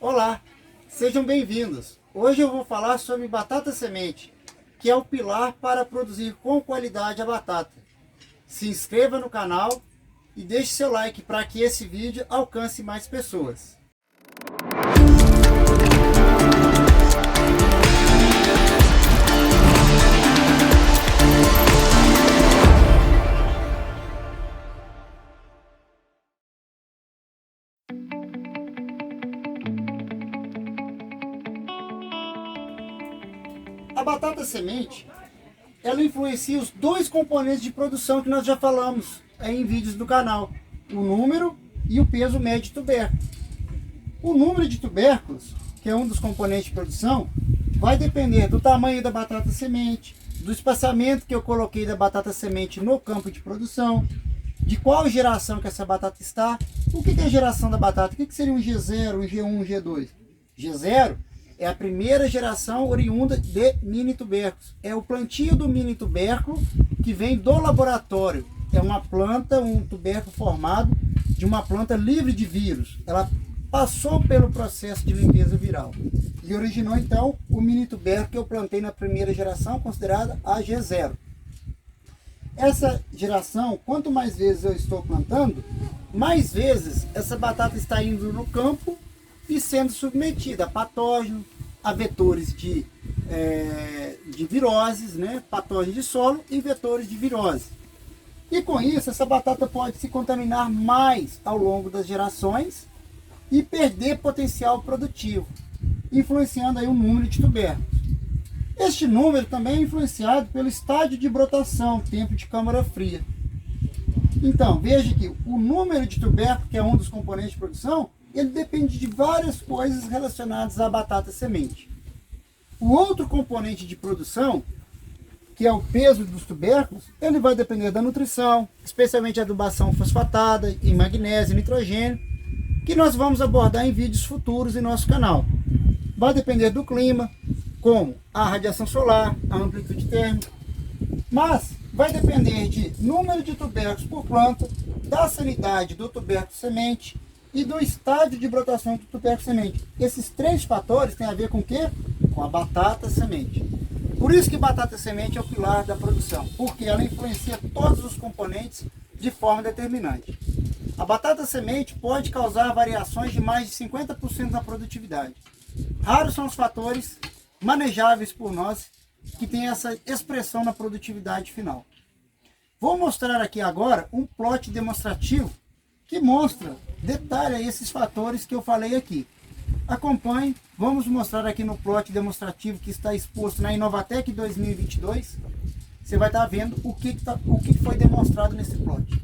Olá, sejam bem-vindos. Hoje eu vou falar sobre batata semente, que é o pilar para produzir com qualidade a batata. Se inscreva no canal e deixe seu like para que esse vídeo alcance mais pessoas. A batata semente, ela influencia os dois componentes de produção que nós já falamos em vídeos do canal: o número e o peso médio de tubérculos. O número de tubérculos, que é um dos componentes de produção, vai depender do tamanho da batata semente, do espaçamento que eu coloquei da batata semente no campo de produção, de qual geração que essa batata está. O que é a geração da batata? O que seria um G0, um G1, um G2? G0 é a primeira geração oriunda de mini tubérculos. É o plantio do mini tubérculo que vem do laboratório. É uma planta, um tubérculo formado de uma planta livre de vírus. Ela passou pelo processo de limpeza viral e originou então o mini tubérculo que eu plantei na primeira geração, considerada a G0. Essa geração, quanto mais vezes eu estou plantando, mais vezes essa batata está indo no campo e sendo submetida a patógenos, a vetores de viroses, né? Patógenos de solo e vetores de virose. E com isso, essa batata pode se contaminar mais ao longo das gerações e perder potencial produtivo, influenciando aí o número de tubérculos. Este número também é influenciado pelo estágio de brotação, tempo de câmara fria. Então, veja que o número de tubérculos, que é um dos componentes de produção, ele depende de várias coisas relacionadas à batata semente. O outro componente de produção, que é o peso dos tubérculos, ele vai depender da nutrição, especialmente a adubação fosfatada em magnésio e nitrogênio, que nós vamos abordar em vídeos futuros em nosso canal. Vai depender do clima, como a radiação solar, a amplitude térmica, mas vai depender de número de tubérculos por planta, da sanidade do tubérculo semente e do estágio de brotação do tubérculo semente. Esses três fatores têm a ver com o quê? Com a batata semente. Por isso que batata semente é o pilar da produção, porque ela influencia todos os componentes de forma determinante. A batata semente pode causar variações de mais de 50% na produtividade. Raros são os fatores manejáveis por nós que têm essa expressão na produtividade final. Vou mostrar aqui agora um plot demonstrativo que mostra, detalha esses fatores que eu falei aqui. Acompanhe, vamos mostrar aqui no plot demonstrativo que está exposto na Inovatec 2022. Você vai estar vendo o que foi demonstrado nesse plot.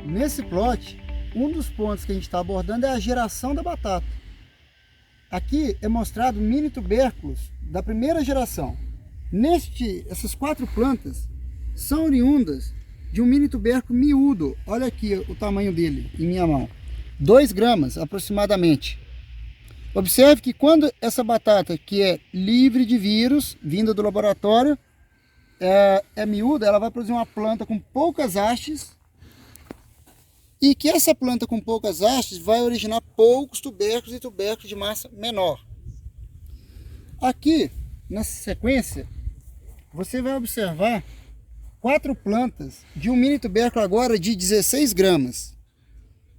Nesse plot, um dos pontos que a gente está abordando é a geração da batata. Aqui é mostrado mini tubérculos da primeira geração. Essas 4 plantas são oriundas de um mini tubérculo miúdo. Olha aqui o tamanho dele em minha mão. 2 gramas aproximadamente. Observe que quando essa batata, que é livre de vírus, vinda do laboratório, é miúda, ela vai produzir uma planta com poucas hastes, e que essa planta com poucas hastes vai originar poucos tubérculos e tubérculos de massa menor. Aqui, nessa sequência, você vai observar 4 plantas de um mini tubérculo agora de 16 gramas.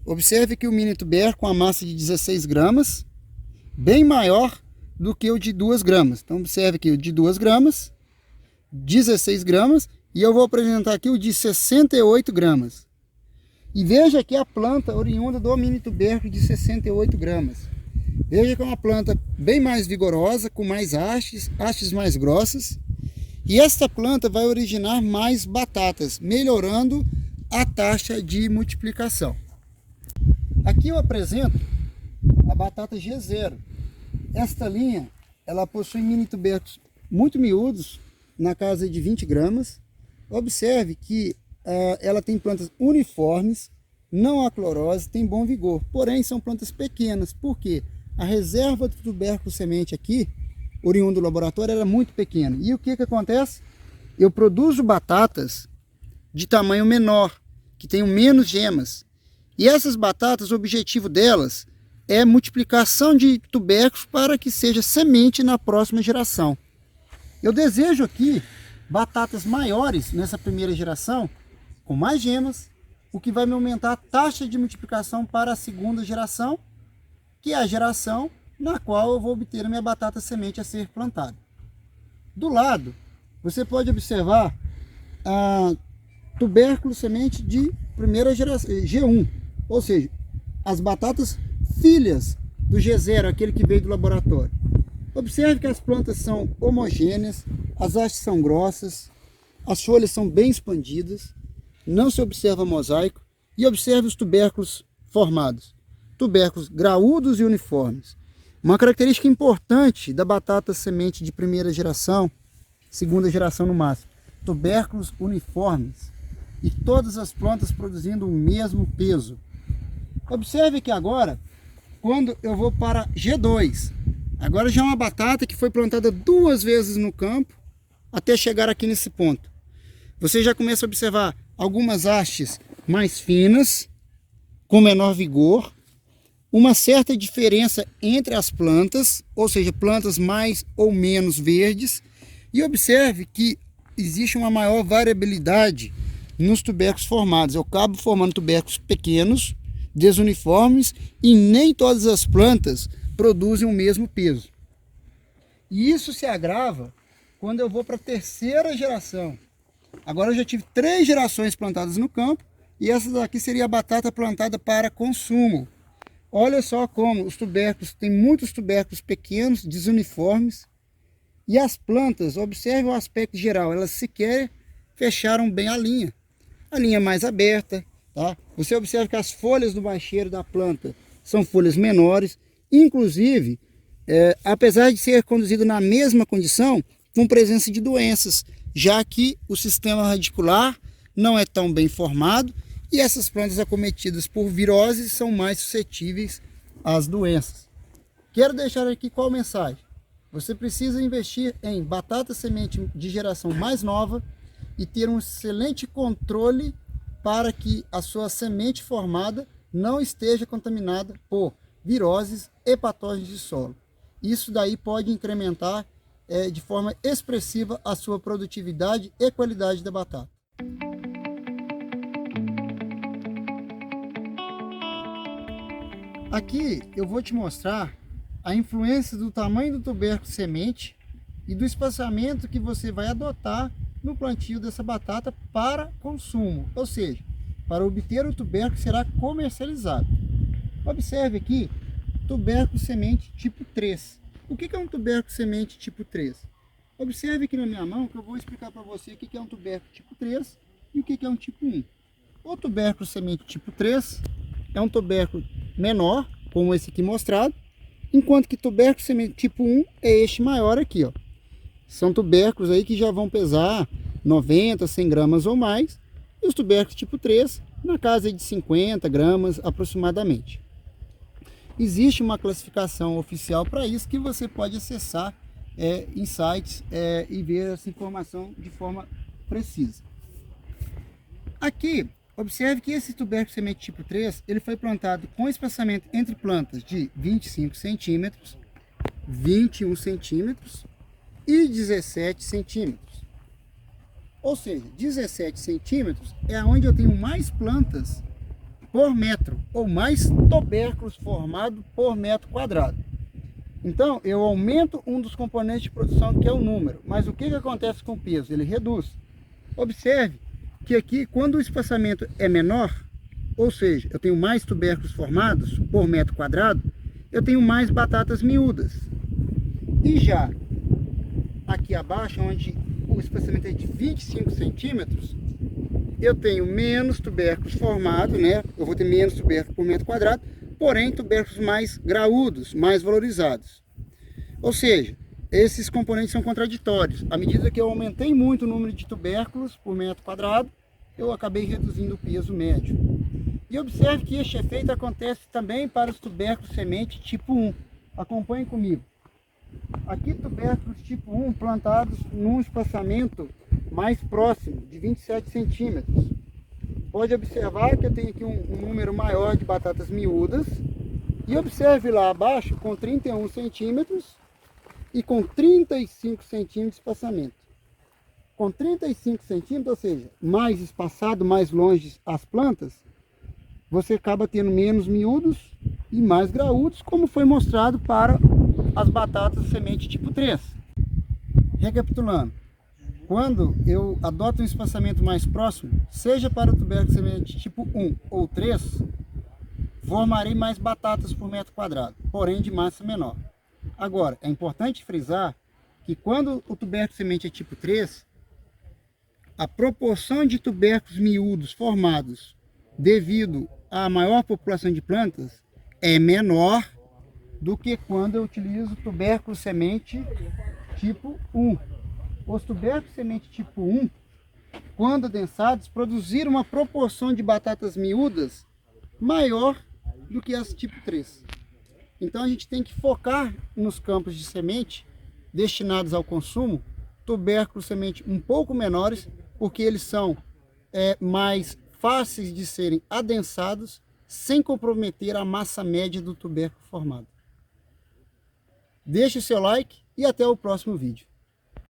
Observe que o mini tubérculo com a massa de 16 gramas, bem maior do que o de 2 gramas. Então observe que o de 2 gramas, 16 gramas, e eu vou apresentar aqui o de 68 gramas. E veja aqui a planta oriunda do mini tubérculo de 68 gramas. Veja que é uma planta bem mais vigorosa, com mais hastes mais grossas. E esta planta vai originar mais batatas, melhorando a taxa de multiplicação. Aqui eu apresento a batata G0. Esta linha, ela possui mini tubérculos muito miúdos, na casa de 20 gramas. Observe que ela tem plantas uniformes, não há clorose, tem bom vigor. Porém, são plantas pequenas, porque a reserva do tubérculo semente aqui, oriundo do laboratório, era muito pequena. E o que acontece? Eu produzo batatas de tamanho menor, que tenham menos gemas. E essas batatas, o objetivo delas é multiplicação de tubérculos para que seja semente na próxima geração. Eu desejo aqui batatas maiores nessa primeira geração, com mais gemas, o que vai me aumentar a taxa de multiplicação para a segunda geração, que é a geração na qual eu vou obter a minha batata semente a ser plantada. Do lado, você pode observar a tubérculo semente de primeira geração, G1, ou seja, as batatas filhas do G0, aquele que veio do laboratório. Observe que as plantas são homogêneas, as hastes são grossas, as folhas são bem expandidas, não se observa mosaico, e observe os tubérculos formados, tubérculos graúdos e uniformes. Uma característica importante da batata semente de primeira geração, segunda geração no máximo, tubérculos uniformes e todas as plantas produzindo o mesmo peso. Observe que agora, quando eu vou para G2, agora já é uma batata que foi plantada 2 vezes no campo até chegar aqui nesse ponto. Você já começa a observar algumas hastes mais finas, com menor vigor, uma certa diferença entre as plantas, ou seja, plantas mais ou menos verdes, e observe que existe uma maior variabilidade nos tubérculos formados. Eu acabo formando tubérculos pequenos, desuniformes, e nem todas as plantas produzem o mesmo peso. E isso se agrava quando eu vou para a terceira geração. Agora eu já tive 3 gerações plantadas no campo, e essa daqui seria a batata plantada para consumo. Olha só como os tubérculos, tem muitos tubérculos pequenos, desuniformes, e as plantas, observe o aspecto geral, elas sequer fecharam bem a linha mais aberta, tá? Você observa que as folhas do baixeiro da planta são folhas menores, inclusive, apesar de ser conduzido na mesma condição, com presença de doenças, já que o sistema radicular não é tão bem formado, e essas plantas acometidas por viroses são mais suscetíveis às doenças. Quero deixar aqui qual mensagem. Você precisa investir em batata semente de geração mais nova e ter um excelente controle para que a sua semente formada não esteja contaminada por viroses e patógenos de solo. Isso daí pode incrementar de forma expressiva a sua produtividade e qualidade da batata. Aqui eu vou te mostrar a influência do tamanho do tubérculo semente e do espaçamento que você vai adotar no plantio dessa batata para consumo, ou seja, para obter o tubérculo que será comercializado. Observe aqui, tubérculo semente tipo 3. O que é um tubérculo semente tipo 3? Observe aqui na minha mão que eu vou explicar para você o que é um tubérculo tipo 3 e o que é um tipo 1. O tubérculo semente tipo 3 é um tubérculo menor, como esse aqui mostrado, enquanto que tubérculo semente tipo 1 é este maior aqui, ó. São tubérculos aí que já vão pesar 90, 100 gramas ou mais, e os tubérculos tipo 3 na casa de 50 gramas aproximadamente. Existe uma classificação oficial para isso que você pode acessar em sites e ver essa informação de forma precisa. Aqui, observe que esse tubérculo semente tipo 3, ele foi plantado com espaçamento entre plantas de 25 centímetros, 21 centímetros e 17 centímetros. Ou seja, 17 centímetros é onde eu tenho mais plantas por metro, ou mais tubérculos formados por metro quadrado. Então, eu aumento um dos componentes de produção, que é o número. Mas o que acontece com o peso? Ele reduz. Observe que aqui, quando o espaçamento é menor, ou seja, eu tenho mais tubérculos formados por metro quadrado, eu tenho mais batatas miúdas. E já aqui abaixo, onde o espaçamento é de 25 centímetros, eu tenho menos tubérculos formados, né? Eu vou ter menos tubérculos por metro quadrado, porém tubérculos mais graúdos, mais valorizados. Ou seja, esses componentes são contraditórios. À medida que eu aumentei muito o número de tubérculos por metro quadrado, eu acabei reduzindo o peso médio. E observe que este efeito acontece também para os tubérculos semente tipo 1. Acompanhe comigo. Aqui tubérculos tipo 1 plantados num espaçamento mais próximo, de 27 centímetros. pode observar que eu tenho aqui um número maior de batatas miúdas. E observe lá abaixo com 31 centímetros e com 35 centímetros de espaçamento. Com 35 centímetros, ou seja, mais espaçado, mais longe as plantas, você acaba tendo menos miúdos e mais graúdos, como foi mostrado para as batatas semente tipo 3. Recapitulando, quando eu adoto um espaçamento mais próximo, seja para o tubérculo semente tipo 1 ou 3, formarei mais batatas por metro quadrado, porém de massa menor. Agora, é importante frisar que quando o tubérculo semente é tipo 3, a proporção de tubérculos miúdos formados devido à maior população de plantas é menor do que quando eu utilizo tubérculo semente tipo 1. Os tubérculos semente tipo 1, quando adensados, produziram uma proporção de batatas miúdas maior do que as tipo 3. Então a gente tem que focar nos campos de semente destinados ao consumo, tubérculos semente um pouco menores, porque eles são mais fáceis de serem adensados sem comprometer a massa média do tubérculo formado. Deixe o seu like e até o próximo vídeo.